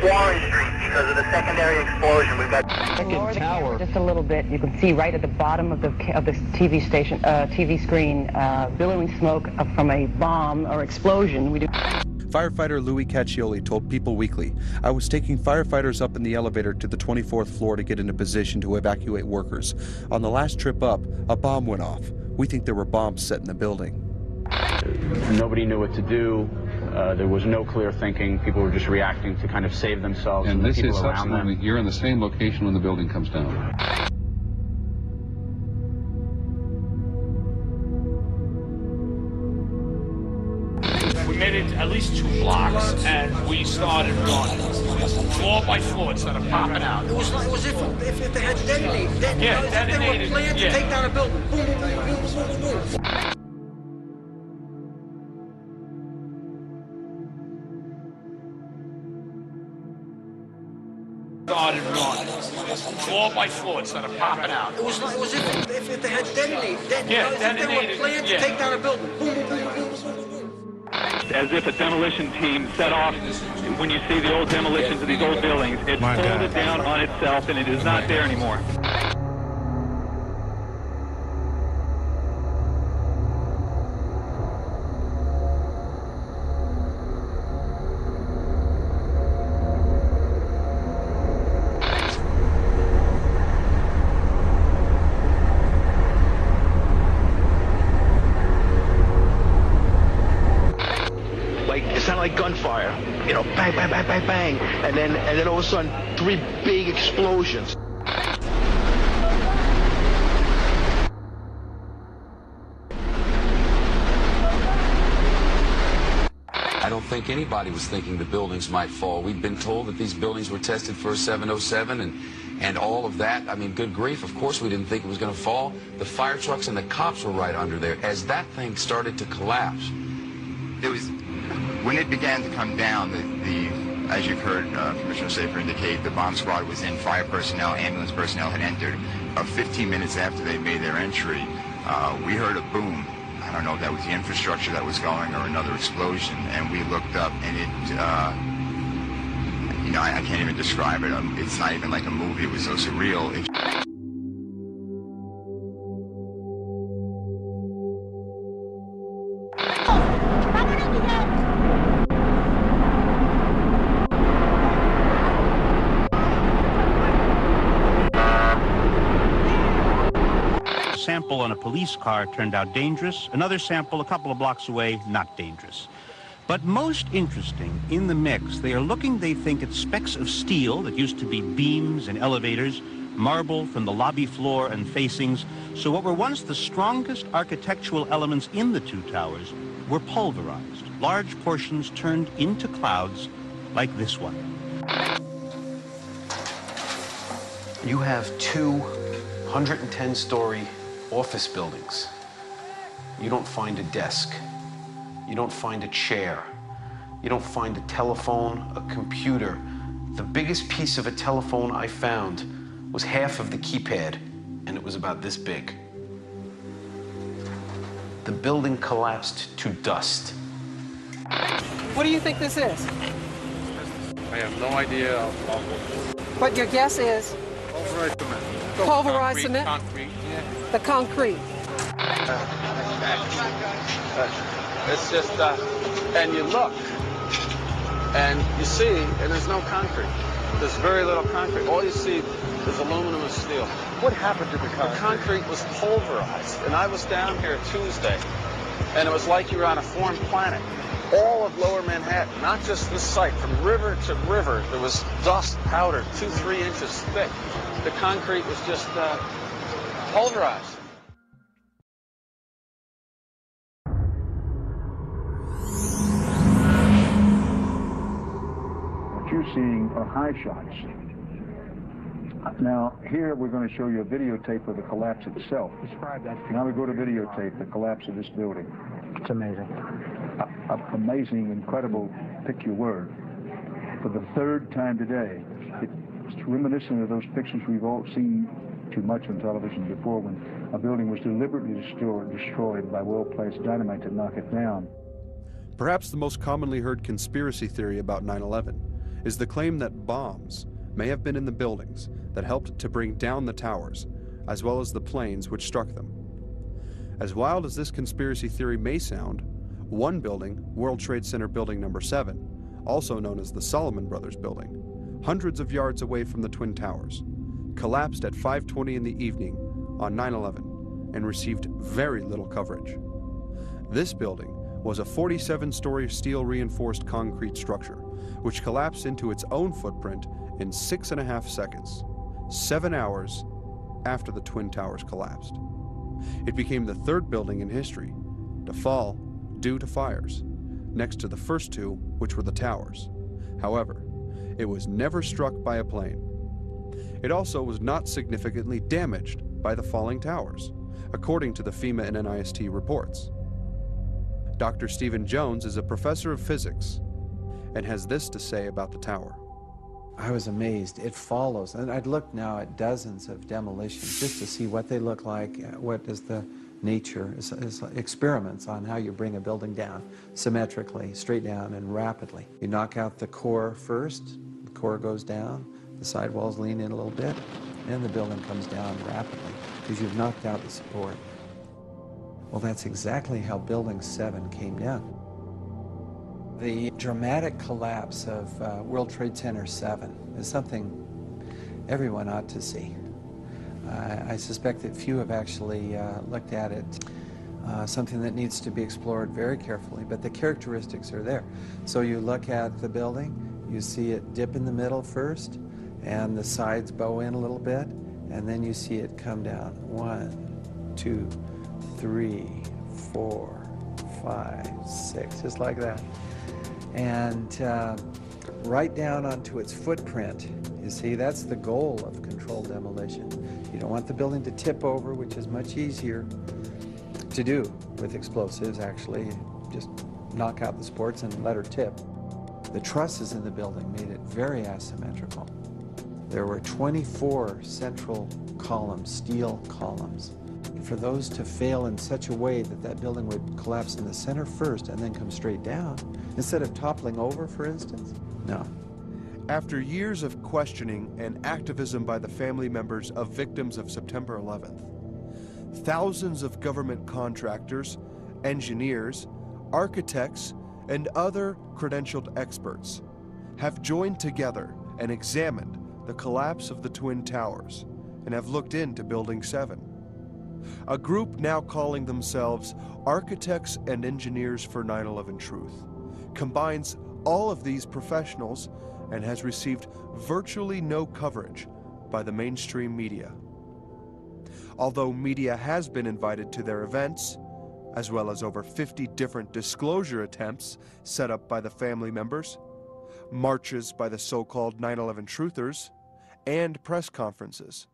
Warren Street because of the secondary explosion. We've got Second tower. Just a little bit, you can see right at the bottom of the TV station, TV screen, billowing smoke from a bomb or explosion. Firefighter Louis Caccioli told People Weekly, "I was taking firefighters up in the elevator to the 24th floor to get into position to evacuate workers. On the last trip up, a bomb went off. We think there were bombs set in the building." Nobody knew what to do. There was no clear thinking. People were just reacting to kind of save themselves and the people around them. You're in the same location when the building comes down. We made it at least 2 blocks, and we started running. Floor by floor, it started popping out. It was if they had detonated. Yeah, detonated. They were planned to take down a building. Boom, boom, boom, boom, boom, boom. Started running. Floor by floor, it started popping out. It was if they had detonated. Yeah, They were planned to take down a building. Boom, boom, boom, boom, boom, boom. As if a demolition team set off. When you see the old demolitions of these old buildings, it folded down on itself, and it is not there anymore. It sounded like gunfire, you know, bang, bang, bang, bang, bang, and then all of a sudden, 3 big explosions. I don't think anybody was thinking the buildings might fall. We'd been told that these buildings were tested for 707 and all of that. I mean, good grief, of course we didn't think it was going to fall. The fire trucks and the cops were right under there. As that thing started to collapse, It was, when it began to come down, as you've heard Commissioner Safer indicate, the bomb squad was in, fire personnel, ambulance personnel had entered. 15 minutes after they made their entry, we heard a boom. I don't know if that was the infrastructure that was going or another explosion, and we looked up, and it, you know, I can't even describe it. It's not even like a movie. It was so surreal. Sample on a police car turned out dangerous. Another sample a couple of blocks away, not dangerous. But most interesting, in the mix, they are looking, they think, at specks of steel that used to be beams and elevators, marble from the lobby floor and facings. So what were once the strongest architectural elements in the 2 towers were pulverized. Large portions turned into clouds like this one. You have 2 110-story office buildings. You don't find a desk. You don't find a chair. You don't find a telephone, a computer. The biggest piece of a telephone I found was half of the keypad, and it was about this big. The building collapsed to dust. What do you think this is? I have no idea. What your guess is? Pulverized cement. Pulverized cement? Concrete, yeah. The concrete. It's just, and you look, and you see, and there's no concrete. There's very little concrete. All you see is aluminum and steel. What happened to the concrete? The concrete was pulverized, and I was down here Tuesday, and it was like you were on a foreign planet. All of Lower Manhattan, not just this site, from river to river, there was dust, powder, 2-3 inches thick. The concrete was just pulverized. What you're seeing are high shots. Now, here we're going to show you a videotape of the collapse itself. Describe that. Now we go to videotape, the collapse of this building. It's amazing. Amazing, incredible, pick your word. For the 3rd time today, it's reminiscent of those pictures we've all seen too much on television before, when a building was deliberately destroyed by well-placed dynamite to knock it down. Perhaps the most commonly heard conspiracy theory about 9/11. is the claim that bombs may have been in the buildings that helped to bring down the towers, as well as the planes which struck them. As wild as this conspiracy theory may sound, one building, World Trade Center Building Number 7, also known as the Solomon Brothers Building, hundreds of yards away from the Twin Towers, collapsed at 5:20 in the evening on 9/11 and received very little coverage. This building was a 47-story steel-reinforced concrete structure, which collapsed into its own footprint in 6.5 seconds, 7 hours after the Twin Towers collapsed. It became the third building in history to fall due to fires, next to the first two, which were the towers. However, it was never struck by a plane. It also was not significantly damaged by the falling towers, according to the FEMA and NIST reports. Dr. Stephen Jones is a professor of physics and has this to say about the tower. I was amazed. It follows, and I'd looked now at dozens of demolitions just to see what they look like, what is the nature, is experiments on how you bring a building down symmetrically, straight down and rapidly. You knock out the core first, the core goes down, the sidewalls lean in a little bit, and the building comes down rapidly because you've knocked out the support. Well, that's exactly how Building 7 came down. The dramatic collapse of World Trade Center 7 is something everyone ought to see. I suspect that few have actually looked at it, something that needs to be explored very carefully, but the characteristics are there. So you look at the building, you see it dip in the middle first, and the sides bow in a little bit, and then you see it come down. 1, 2, 3, 4, 5, 6, just like that. And right down onto its footprint. You see, that's the goal of controlled demolition. You don't want the building to tip over, which is much easier to do with explosives, actually. Just knock out the supports and let her tip. The trusses in the building made it very asymmetrical. There were 24 central columns, steel columns. For those to fail in such a way that that building would collapse in the center first and then come straight down, instead of toppling over, for instance, no. After years of questioning and activism by the family members of victims of September 11th, thousands of government contractors, engineers, architects, and other credentialed experts have joined together and examined the collapse of the Twin Towers and have looked into Building 7. A group now calling themselves Architects and Engineers for 9/11 Truth combines all of these professionals and has received virtually no coverage by the mainstream media. Although media has been invited to their events, as well as over 50 different disclosure attempts set up by the family members, marches by the so-called 9/11 truthers, and press conferences,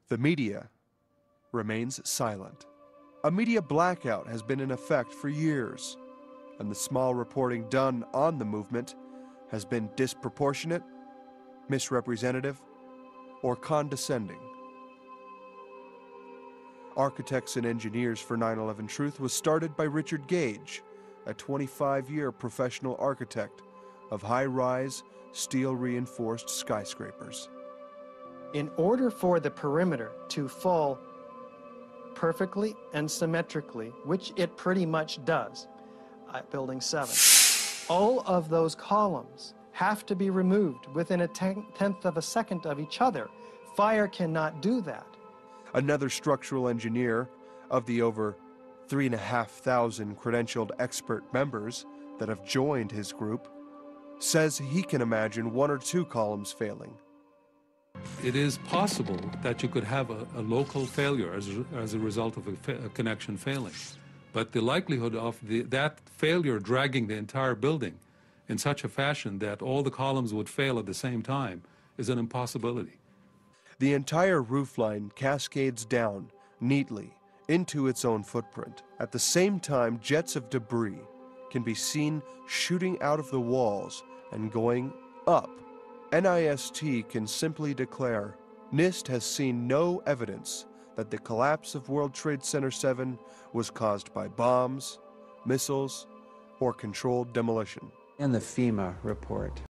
the media remains silent. A media blackout has been in effect for years, and the small reporting done on the movement has been disproportionate, misrepresentative, or condescending. Architects and Engineers for 9/11 Truth was started by Richard Gage, a 25-year professional architect of high-rise, steel-reinforced skyscrapers. In order for the perimeter to fall perfectly and symmetrically, which it pretty much does at Building 7, all of those columns have to be removed within a tenth of a second of each other. Fire cannot do that. Another structural engineer of the over 3,500 credentialed expert members that have joined his group says he can imagine 1 or 2 columns failing. It is possible that you could have a local failure as a result of a connection failing. But the likelihood of that failure dragging the entire building in such a fashion that all the columns would fail at the same time is an impossibility. The entire roofline cascades down neatly into its own footprint. At the same time, jets of debris can be seen shooting out of the walls and going up. NIST can simply declare, NIST has seen no evidence that the collapse of World Trade Center 7 was caused by bombs, missiles, or controlled demolition. And the FEMA report